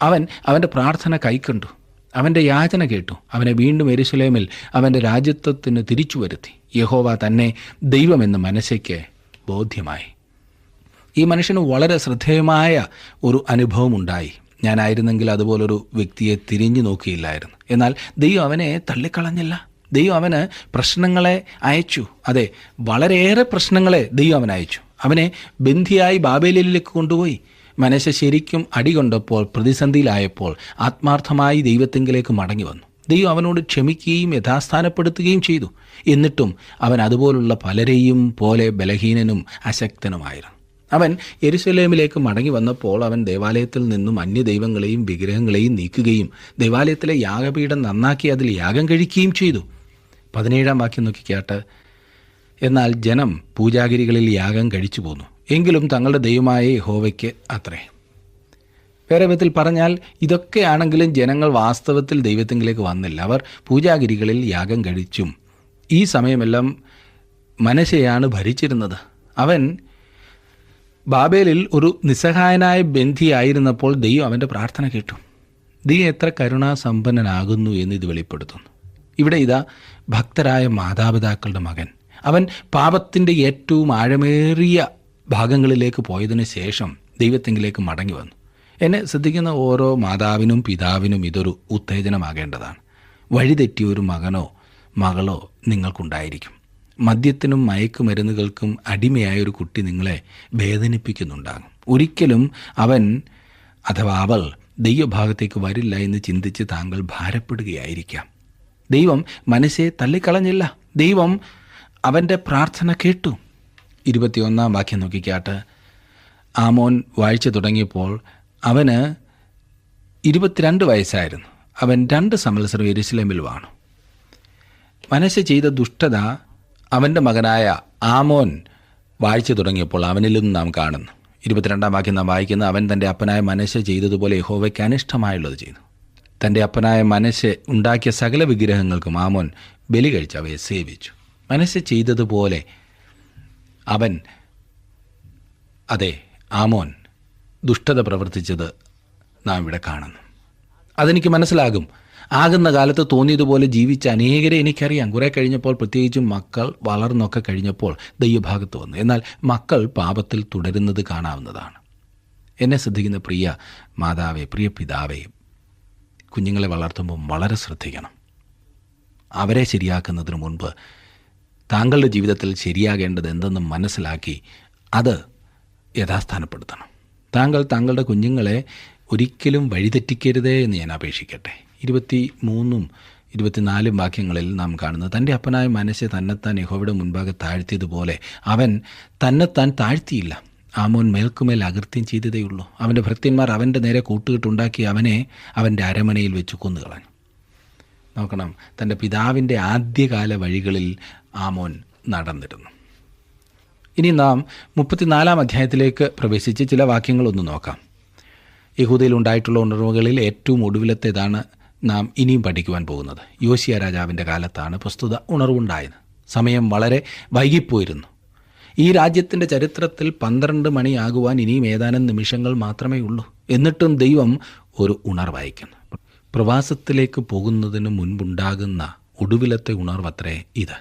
അവൻ അവൻ്റെ പ്രാർത്ഥന കൈക്കണ്ടു, അവൻ്റെ യാചന കേട്ടു. അവനെ വീണ്ടും യെരുശലേമിൽ അവൻ്റെ രാജ്യത്വത്തിന് തിരിച്ചു വരുത്തി. യഹോവ തന്നെ ദൈവമെന്ന് മനശ്ശെയ്ക്ക് ബോധ്യമായി. ഈ മനുഷ്യന് വളരെ ശ്രദ്ധേയമായ ഒരു അനുഭവമുണ്ടായി. ഞാനായിരുന്നെങ്കിൽ അതുപോലൊരു വ്യക്തിയെ തിരിഞ്ഞു നോക്കിയില്ലായിരുന്നു. എന്നാൽ ദൈവം അവനെ തള്ളിക്കളഞ്ഞില്ല. ദൈവം അവന് പ്രശ്നങ്ങളെ അയച്ചു. അതെ, വളരെയേറെ പ്രശ്നങ്ങളെ ദൈവം അവനയച്ചു. അവനെ ബന്ധിയായി ബാബേലിലേക്ക് കൊണ്ടുപോയി. മനശ്ശെ ശരിക്കും അടികൊണ്ടപ്പോൾ, പ്രതിസന്ധിയിലായപ്പോൾ ആത്മാർത്ഥമായി ദൈവത്തിങ്കിലേക്ക് മടങ്ങി വന്നു. ദൈവം അവനോട് ക്ഷമിക്കുകയും യഥാസ്ഥാനപ്പെടുത്തുകയും ചെയ്തു. എന്നിട്ടും അവൻ അതുപോലുള്ള പലരെയും പോലെ ബലഹീനനും അശക്തനുമായിരുന്നു. അവൻ യെരുശലേമിലേക്ക് മടങ്ങി വന്നപ്പോൾ അവൻ ദേവാലയത്തിൽ നിന്നും അന്യദൈവങ്ങളെയും വിഗ്രഹങ്ങളെയും നീക്കുകയും ദേവാലയത്തിലെ യാഗപീഠം നന്നാക്കി അതിൽ യാഗം കഴിക്കുകയും ചെയ്തു. 17 വാക്യം നോക്കിക്കാട്ട്. എന്നാൽ ജനം പൂജാഗിരികളിൽ യാഗം കഴിച്ചു പോന്നു, എങ്കിലും തങ്ങളുടെ ദൈവമായ യഹോവയ്ക്ക് അത്രേ. വേറെ വിധത്തിൽ പറഞ്ഞാൽ, ഇതൊക്കെയാണെങ്കിലും ജനങ്ങൾ വാസ്തവത്തിൽ ദൈവത്തിങ്കിലേക്ക് വന്നില്ല. അവർ പൂജാഗിരികളിൽ യാഗം കഴിച്ചും. ഈ സമയമെല്ലാം മനശ്ശെയാണ് ഭരിച്ചിരുന്നത്. അവൻ ബാബേലിൽ ഒരു നിസ്സഹായനായ ബന്ധിയായിരുന്നപ്പോൾ ദൈവം അവൻ്റെ പ്രാർത്ഥന കേട്ടു. ദൈവം എത്ര കരുണാസമ്പന്നനാകുന്നു എന്ന് ഇത് വെളിപ്പെടുത്തുന്നു. ഇവിടെ ഇതാ ഭക്തരായ മാതാപിതാക്കളുടെ മകൻ. അവൻ പാപത്തിൻ്റെ ഏറ്റവും ആഴമേറിയ ഭാഗങ്ങളിലേക്ക് പോയതിന് ശേഷം ദൈവത്തിങ്കിലേക്ക് മടങ്ങി വന്നു. എന്നെ ശ്രദ്ധിക്കുന്ന ഓരോ മാതാവിനും പിതാവിനും ഇതൊരു ഉത്തേജനമാകേണ്ടതാണ്. വഴിതെറ്റിയ ഒരു മകനോ മകളോ നിങ്ങൾക്കുണ്ടായിരിക്കും. മദ്യത്തിനും മയക്കുമരുന്നുകൾക്കും അടിമയായൊരു കുട്ടി നിങ്ങളെ വേദനിപ്പിക്കുന്നുണ്ടാകും. ഒരിക്കലും അവൻ അഥവാ അവൾ ദൈവഭാഗത്തേക്ക് വരില്ല എന്ന് ചിന്തിച്ച് താങ്കൾ ഭാരപ്പെടുകയായിരിക്കാം. ദൈവം മനശ്ശെയെ തള്ളിക്കളഞ്ഞില്ല. ദൈവം അവൻ്റെ പ്രാർത്ഥന കേട്ടു. 21 വാക്യം നോക്കിക്കാട്ട്. ആമോൻ വാഴ്ച തുടങ്ങിയപ്പോൾ അവന് 22 വയസ്സായിരുന്നു. അവൻ 2 സംവത്സരം യെരുശലേമിൽ വാണു. മനശ്ശെ ചെയ്ത ദുഷ്ടത അവൻ്റെ മകനായ ആമോൻ വാഴ്ച തുടങ്ങിയപ്പോൾ അവനിലും നാം കാണുന്നു. 22 വാക്യം നാം വായിക്കുന്ന, അവൻ തൻ്റെ അപ്പനായ മനശ്ശെ ചെയ്തതുപോലെ യഹോവയ്ക്ക് അനിഷ്ടമായുള്ളത് ചെയ്തു. തൻ്റെ അപ്പനായ മനശ്ശെ ഉണ്ടാക്കിയ സകല വിഗ്രഹങ്ങൾക്കും ആമോൻ ബലി കഴിച്ച് അവയെ സേവിച്ചു. മനശ്ശെ ചെയ്തതുപോലെ ആമോൻ ദുഷ്ടത പ്രവർത്തിച്ചത് നാം ഇവിടെ കാണുന്നു. അതെനിക്ക് മനസ്സിലാകും. ആകുന്ന കാലത്ത് തോന്നിയതുപോലെ ജീവിച്ച അനേകരെ എനിക്കറിയാം. കുറേ കഴിഞ്ഞപ്പോൾ, പ്രത്യേകിച്ചും മക്കൾ വളർന്നൊക്കെ കഴിഞ്ഞപ്പോൾ ദൈവഭാഗത്ത് വന്നു. എന്നാൽ മക്കൾ പാപത്തിൽ തുടരുന്നത് കാണാവുന്നതാണ്. എന്നെ ശ്രദ്ധിക്കുന്ന പ്രിയ മാതാവേ, പ്രിയ പിതാവേ, കുഞ്ഞുങ്ങളെ വളർത്തുമ്പോൾ വളരെ ശ്രദ്ധിക്കണം. അവരെ ശരിയാക്കുന്നതിന് മുൻപ് താങ്കളുടെ ജീവിതത്തിൽ ശരിയാകേണ്ടത് എന്തെന്ന് മനസ്സിലാക്കി അത് യഥാസ്ഥാനപ്പെടുത്തണം. താങ്കളുടെ കുഞ്ഞുങ്ങളെ ഒരിക്കലും വഴിതെറ്റിക്കരുതേ എന്ന് ഞാൻ അപേക്ഷിക്കട്ടെ. 23 24 വാക്യങ്ങളിൽ നാം കാണുന്നത്, തൻ്റെ അപ്പനായ മനശ്ശെ തന്നെത്താൻ യഹോവയുടെ മുൻപാകെ താഴ്ത്തിയതുപോലെ അവൻ തന്നെത്താൻ താഴ്ത്തിയില്ല. ആമോൻ മേൽക്കുമേൽ അകൃത്യം ചെയ്തതേയുള്ളൂ. അവൻ്റെ ഭൃത്യന്മാർ അവൻ്റെ നേരെ കൂട്ടുകെട്ടുണ്ടാക്കി അവനെ അവൻ്റെ അരമനയിൽ വെച്ച് കൊന്നുകളഞ്ഞു. നോക്കണം, തൻ്റെ പിതാവിൻ്റെ ആദ്യകാല വഴികളിൽ ആമോൻ നടന്നിരുന്നു. ഇനി നാം 34 അധ്യായത്തിലേക്ക് പ്രവേശിച്ച് ചില വാക്യങ്ങളൊന്ന് നോക്കാം. യഹൂദയിൽ ഉണ്ടായിട്ടുള്ള ഉണർവുകളിൽ ഏറ്റവും ഒടുവിലത്തേതാണ് നാം ഇനിയും പഠിക്കുവാൻ പോകുന്നത്. യോശിയ രാജാവിൻ്റെ കാലത്താണ് പ്രസ്തുത ഉണർവുണ്ടായത്. സമയം വളരെ വൈകിപ്പോയിരുന്നു. ഈ രാജ്യത്തിൻ്റെ ചരിത്രത്തിൽ 12 മണിയാകുവാൻ ഇനിയും ഏതാനും നിമിഷങ്ങൾ മാത്രമേ ഉള്ളൂ. എന്നിട്ടും ദൈവം ഒരു ഉണർവയക്കുന്നു. പ്രവാസത്തിലേക്ക് പോകുന്നതിന് മുൻപുണ്ടാകുന്ന ഒടുവിലത്തെ ഉണർവത്രേ ഇത്.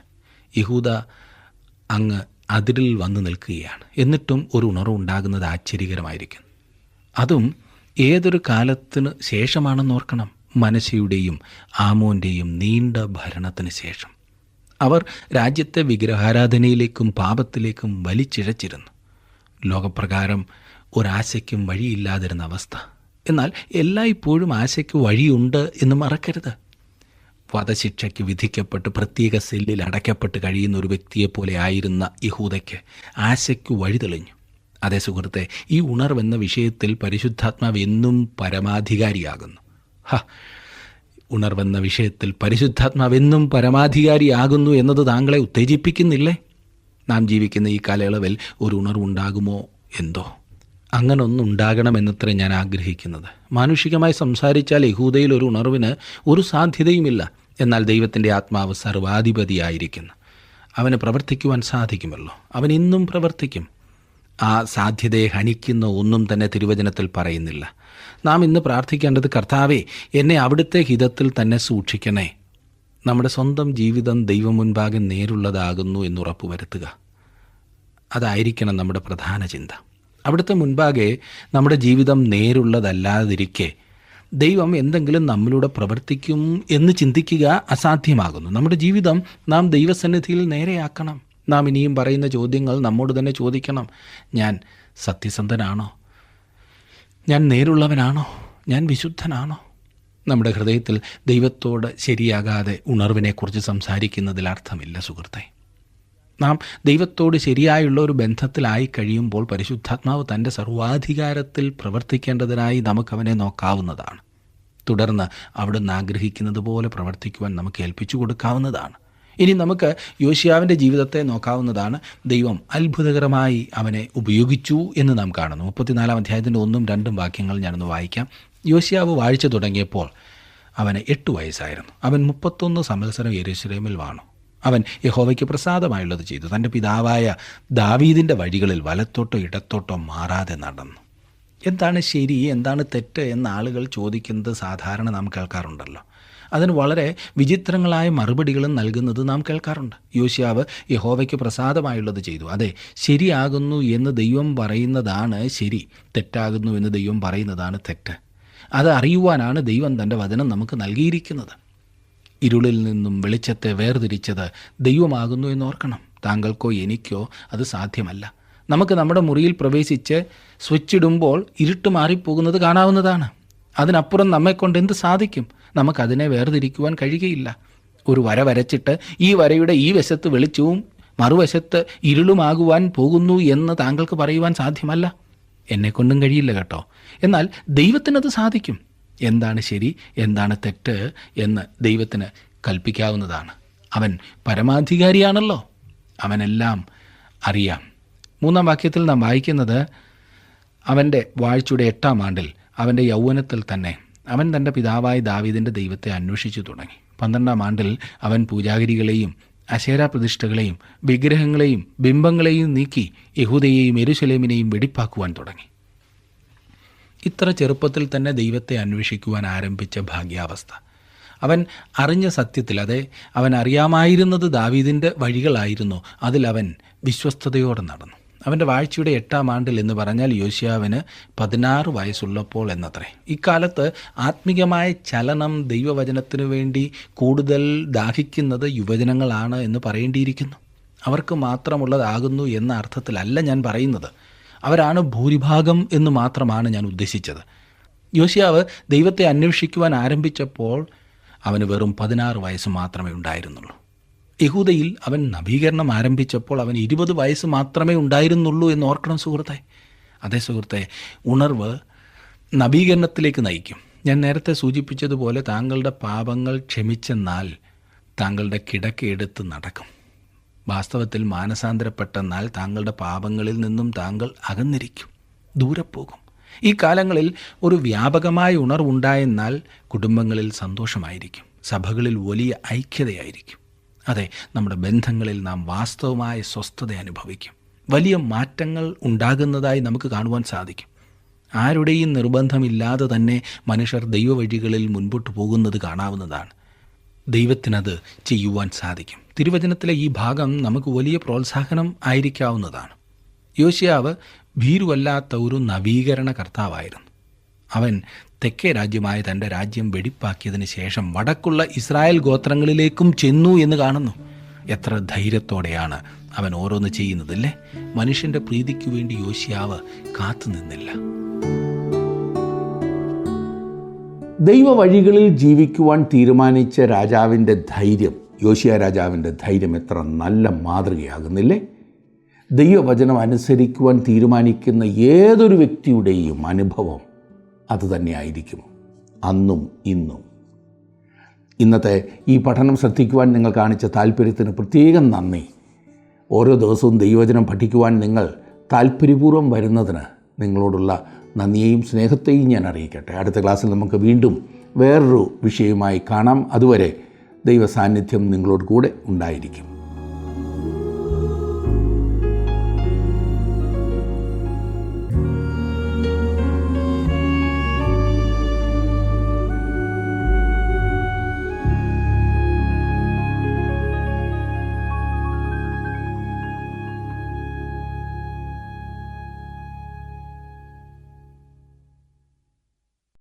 യഹൂദ അങ്ങ് അതിരിൽ വന്നു നിൽക്കുകയാണ്. എന്നിട്ടും ഒരു ഉണർവുണ്ടാകുന്നത് ആശ്ചര്യകരമായിരിക്കും. അതും ഏതൊരു കാലത്തിന് ശേഷമാണെന്ന് ഓർക്കണം. മനശ്ശെയുടെയും ആമോൻ്റെയും നീണ്ട ഭരണത്തിന് ശേഷം അവർ രാജ്യത്തെ വിഗ്രഹാരാധനയിലേക്കും പാപത്തിലേക്കും വലിച്ചിഴച്ചിരുന്നു. ലോകപ്രകാരം ഒരാശയ്ക്കും വഴിയില്ലാതിരുന്ന അവസ്ഥ. എന്നാൽ എല്ലായ്പ്പോഴും ആശയ്ക്ക് വഴിയുണ്ട് എന്ന് മറക്കരുത്. വധശിക്ഷയ്ക്ക് വിധിക്കപ്പെട്ട് പ്രത്യേക സെല്ലിൽ അടയ്ക്കപ്പെട്ട് കഴിയുന്ന ഒരു വ്യക്തിയെപ്പോലെ ആയിരുന്ന യഹൂദയ്ക്ക് ആശയ്ക്ക് വഴി തെളിഞ്ഞു. അതേ സുഹൃത്തെ, ഈ ഉണർവെന്ന വിഷയത്തിൽ പരിശുദ്ധാത്മാവ് എന്നും പരമാധികാരിയാകുന്നു. ഉണർവെന്ന വിഷയത്തിൽ പരിശുദ്ധാത്മാവ് എന്നും പരമാധികാരിയാകുന്നു എന്നത് താങ്കളെ ഉത്തേജിപ്പിക്കുന്നില്ലേ? നാം ജീവിക്കുന്ന ഈ കാലയളവിൽ ഒരു ഉണർവുണ്ടാകുമോ എന്തോ? അങ്ങനെ ഒന്നുണ്ടാകണമെന്നത്ര ഞാൻ ആഗ്രഹിക്കുന്നത്. മാനുഷികമായി സംസാരിച്ചാൽ യഹൂദയിൽ ഒരു ഉണർവിന് ഒരു സാധ്യതയുമില്ല. എന്നാൽ ദൈവത്തിൻ്റെ ആത്മാവ് സർവാധിപതിയായിരിക്കുന്നു. അവന് പ്രവർത്തിക്കുവാൻ സാധിക്കുമല്ലോ. അവൻ ഇന്നും പ്രവർത്തിക്കും. ആ സാധ്യതയെ ഹനിക്കുന്ന ഒന്നും തന്നെ തിരുവചനത്തിൽ പറയുന്നില്ല. നാം ഇന്ന് പ്രാർത്ഥിക്കേണ്ടത്, കർത്താവേ, എന്നെ അവിടുത്തെ ഹിതത്തിൽ തന്നെ സൂക്ഷിക്കണേ. നമ്മുടെ സ്വന്തം ജീവിതം ദൈവം മുൻപാകെ നേരുള്ളതാകുന്നു എന്നുറപ്പ് വരുത്തുക. അതായിരിക്കണം നമ്മുടെ പ്രധാന ചിന്ത. അവിടുത്തെ മുൻപാകെ നമ്മുടെ ജീവിതം നേരുള്ളതല്ലാതിരിക്കെ ദൈവം എന്തെങ്കിലും നമ്മളിലൂടെ പ്രവർത്തിക്കും എന്ന് ചിന്തിക്കുക അസാധ്യമാകുന്നു. നമ്മുടെ ജീവിതം നാം ദൈവസന്നിധിയിൽ നേരെയാക്കണം. നാം ഇനിയും പറയുന്ന ചോദ്യങ്ങൾ നമ്മോട് തന്നെ ചോദിക്കണം. ഞാൻ സത്യസന്ധനാണോ? ഞാൻ നേരുള്ളവനാണോ? ഞാൻ വിശുദ്ധനാണോ? നമ്മുടെ ഹൃദയത്തിൽ ദൈവത്തോട് ശരിയാകാതെ ഉണർവിനെക്കുറിച്ച് സംസാരിക്കുന്നതിൽ അർത്ഥമില്ല സുഹൃത്തെ. നാം ദൈവത്തോട് ശരിയായുള്ള ഒരു ബന്ധത്തിലായി കഴിയുമ്പോൾ പരിശുദ്ധാത്മാവ് തൻ്റെ സർവാധികാരത്തിൽ പ്രവർത്തിക്കേണ്ടതിനായി നമുക്കവനെ നോക്കാവുന്നതാണ്. തുടർന്ന് അവിടുന്ന് ആഗ്രഹിക്കുന്നത് പോലെ പ്രവർത്തിക്കുവാൻ നമുക്ക് ഏൽപ്പിച്ചു കൊടുക്കാവുന്നതാണ്. ഇനി നമുക്ക് യോശിയാവിൻ്റെ ജീവിതത്തെ നോക്കാവുന്നതാണ്. ദൈവം അത്ഭുതകരമായി അവനെ ഉപയോഗിച്ചു എന്ന് നാം കാണുന്നു. 34 അധ്യായത്തിൻ്റെ 1ഉം 2ഉം വാക്യങ്ങൾ ഞാനൊന്ന് വായിക്കാം. യോശിയാവ് വാഴ്ച തുടങ്ങിയപ്പോൾ അവന് 8 വയസ്സായിരുന്നു. അവൻ 31 സംവത്സരം യെരൂശലേമിൽ വാണു. അവൻ യഹോവയ്ക്ക് പ്രസാദമായുള്ളത് ചെയ്തു. തൻ്റെ പിതാവായ ദാവീദിൻ്റെ വഴികളിൽ വലത്തോട്ടോ ഇടത്തോട്ടോ മാറാതെ നടന്നു. എന്താണ് ശരി, എന്താണ് തെറ്റ് എന്ന് ആളുകൾ ചോദിക്കുന്നത് സാധാരണ നാം കേൾക്കാറുണ്ടല്ലോ. അതിന് വളരെ വിചിത്രങ്ങളായ മറുപടികളും നൽകുന്നത് നാം കേൾക്കാറുണ്ട്. യോശിയാവ് യഹോവയ്ക്ക് പ്രസാദമായുള്ളത് ചെയ്തു. അതെ, ശരിയാകുന്നു എന്ന് ദൈവം പറയുന്നതാണ് ശരി, തെറ്റാകുന്നു എന്ന് ദൈവം പറയുന്നതാണ് തെറ്റ്. അത് അറിയുവാനാണ് ദൈവം തൻ്റെ വചനം നമുക്ക് നൽകിയിരിക്കുന്നത്. ഇരുളിൽ നിന്നും വെളിച്ചത്തെ വേർതിരിച്ചത് ദൈവമാകുന്നു എന്നോർക്കണം. താങ്കൾക്കോ എനിക്കോ അത് സാധ്യമല്ല. നമുക്ക് നമ്മുടെ മുറിയിൽ പ്രവേശിച്ച് സ്വിച്ച് ഇടുമ്പോൾ ഇരുട്ട് മാറിപ്പോകുന്നത് കാണാവുന്നതാണ്. അതിനപ്പുറം നമ്മെക്കൊണ്ട് എന്ത് സാധിക്കും? നമുക്കതിനെ വേർതിരിക്കുവാൻ കഴിയുകയില്ല. ഒരു വര വരച്ചിട്ട് ഈ വരയുടെ ഈ വശത്ത് വെളിച്ചവും മറുവശത്ത് ഇരുളുമാകുവാൻ പോകുന്നു എന്ന് താങ്കൾക്ക് പറയുവാൻ സാധ്യമല്ല. എന്നെക്കൊണ്ടും കഴിയില്ല കേട്ടോ. എന്നാൽ ദൈവത്തിനത് സാധിക്കും. എന്താണ് ശരി, എന്താണ് തെറ്റ് എന്ന് ദൈവത്തിന് കൽപ്പിക്കാവുന്നതാണ്. അവൻ പരമാധികാരിയാണല്ലോ. അവനെല്ലാം അറിയാം. 3-ാം വാക്യത്തിൽ നാം വായിക്കുന്നത്, അവൻ്റെ വാഴ്ചയുടെ 8-ാം ആണ്ടിൽ അവൻ്റെ യൗവനത്തിൽ തന്നെ അവൻ തൻ്റെ പിതാവായ ദാവീദിൻ്റെ ദൈവത്തെ അന്വേഷിച്ചു തുടങ്ങി. 12-ാം ആണ്ടിൽ അവൻ പൂജാഗിരികളെയും അശേരാ പ്രതിഷ്ഠകളെയും വിഗ്രഹങ്ങളെയും ബിംബങ്ങളെയും നീക്കി യഹൂദയെയും യെരൂശലേമിനെയും വെടിപ്പാക്കുവാൻ തുടങ്ങി. ഇത്ര ചെറുപ്പത്തിൽ തന്നെ ദൈവത്തെ അന്വേഷിക്കുവാൻ ആരംഭിച്ച ഭാഗ്യാവസ്ഥ. അവൻ അറിഞ്ഞ സത്യത്തിൽ, അതെ, അവൻ അറിയാമായിരുന്നത് ദാവീദിൻ്റെ വഴികളായിരുന്നു. അതിൽ അവൻ വിശ്വസ്തയോടെ നടന്നു. അവൻ്റെ വാഴ്ചയുടെ 8-ാം ആണ്ടിൽ എന്ന് പറഞ്ഞാൽ യോശിയാവിന് 16 വയസ്സുള്ളപ്പോൾ എന്നത്രേ. ഇക്കാലത്ത് ആത്മീകമായ ചലനം, ദൈവവചനത്തിനു വേണ്ടി കൂടുതൽ ദാഹിക്കുന്നത് യുവജനങ്ങളാണ് എന്ന് പറയേണ്ടിയിരിക്കുന്നു. അവർക്ക് മാത്രമുള്ളതാകുന്നു എന്ന അർത്ഥത്തിലല്ല ഞാൻ പറയുന്നത്. അവരാണ് ഭൂരിഭാഗം എന്ന് മാത്രമാണ് ഞാൻ ഉദ്ദേശിച്ചത്. യോശിയാവ് ദൈവത്തെ അന്വേഷിക്കുവാൻ ആരംഭിച്ചപ്പോൾ അവന് വെറും 16 വയസ്സ് മാത്രമേ ഉണ്ടായിരുന്നുള്ളൂ. യഹൂദയിൽ അവൻ നവീകരണം ആരംഭിച്ചപ്പോൾ അവന് 20 വയസ്സ് മാത്രമേ ഉണ്ടായിരുന്നുള്ളൂ എന്ന് ഓർക്കണം സുഹൃത്തെ. അതേ സുഹൃത്തെ, ഉണർവ് നവീകരണത്തിലേക്ക് നയിക്കും. ഞാൻ നേരത്തെ സൂചിപ്പിച്ചതുപോലെ താങ്കളുടെ പാപങ്ങൾ ക്ഷമിച്ചെന്നാൽ താങ്കളുടെ കിടക്കയെടുത്ത് നടക്കും. വാസ്തവത്തിൽ മാനസാന്തരപ്പെട്ടെന്നാൽ താങ്കളുടെ പാപങ്ങളിൽ നിന്നും താങ്കൾ അകന്നിരിക്കും, ദൂരെ പോകും. ഈ കാലങ്ങളിൽ ഒരു വ്യാപകമായ ഉണർവുണ്ടായെന്നാൽ കുടുംബങ്ങളിൽ സന്തോഷമായിരിക്കും, സഭകളിൽ വലിയ ഐക്യതയായിരിക്കും. അതെ, നമ്മുടെ ബന്ധങ്ങളിൽ നാം വാസ്തവമായ സ്വസ്ഥത അനുഭവിക്കും. വലിയ മാറ്റങ്ങൾ ഉണ്ടാകുന്നതായി നമുക്ക് കാണുവാൻ സാധിക്കും. ആരുടെയും നിർബന്ധമില്ലാതെ തന്നെ മനുഷ്യർ ദൈവവഴികളിൽ മുൻപോട്ട് പോകുന്നത് കാണാവുന്നതാണ്. ദൈവത്തിനത് ചെയ്യുവാൻ സാധിക്കും. തിരുവചനത്തിലെ ഈ ഭാഗം നമുക്ക് വലിയ പ്രോത്സാഹനം ആയിരിക്കാവുന്നതാണ്. യോശിയാവ് ഭീരുവല്ലാത്ത ഒരു നവീകരണ കർത്താവായിരുന്നു. അവൻ തെക്കേ രാജ്യമായ തൻ്റെ രാജ്യം വെടിപ്പാക്കിയതിന് ശേഷം വടക്കുള്ള ഇസ്രായേൽ ഗോത്രങ്ങളിലേക്കും ചെന്നു എന്ന് കാണുന്നു. എത്ര ധൈര്യത്തോടെയാണ് അവൻ ഓരോന്ന് ചെയ്യുന്നതല്ലേ. മനുഷ്യൻ്റെ പ്രീതിക്കു വേണ്ടി യോശിയാവ് കാത്തുനിന്നില്ല. ദൈവവഴികളിൽ ജീവിക്കുവാൻ തീരുമാനിച്ച രാജാവിൻ്റെ ധൈര്യം, യോശിയ രാജാവിൻ്റെ ധൈര്യം എത്ര നല്ല മാതൃകയാകുന്നില്ലേ. ദൈവവചനം അനുസരിക്കുവാൻ തീരുമാനിക്കുന്ന ഏതൊരു വ്യക്തിയുടെയും അനുഭവം അതുതന്നെയായിരിക്കും, അന്നും ഇന്നും. ഇന്നത്തെ ഈ പഠനം ശ്രദ്ധിക്കുവാൻ നിങ്ങൾ കാണിച്ച താല്പര്യത്തിന് പ്രത്യേകം നന്ദി. ഓരോ ദിവസവും ദൈവവചനം പഠിക്കുവാൻ നിങ്ങൾ താല്പര്യപൂർവ്വം വരുന്നതിന് നിങ്ങളോടുള്ള നന്ദിയെയും സ്നേഹത്തെയും ഞാൻ അറിയിക്കട്ടെ. അടുത്ത ക്ലാസ്സിൽ നമുക്ക് വീണ്ടും വേറൊരു വിഷയവുമായി കാണാം. അതുവരെ ദൈവ സാന്നിധ്യം നിങ്ങളോട് കൂടെ ഉണ്ടായിരിക്കും.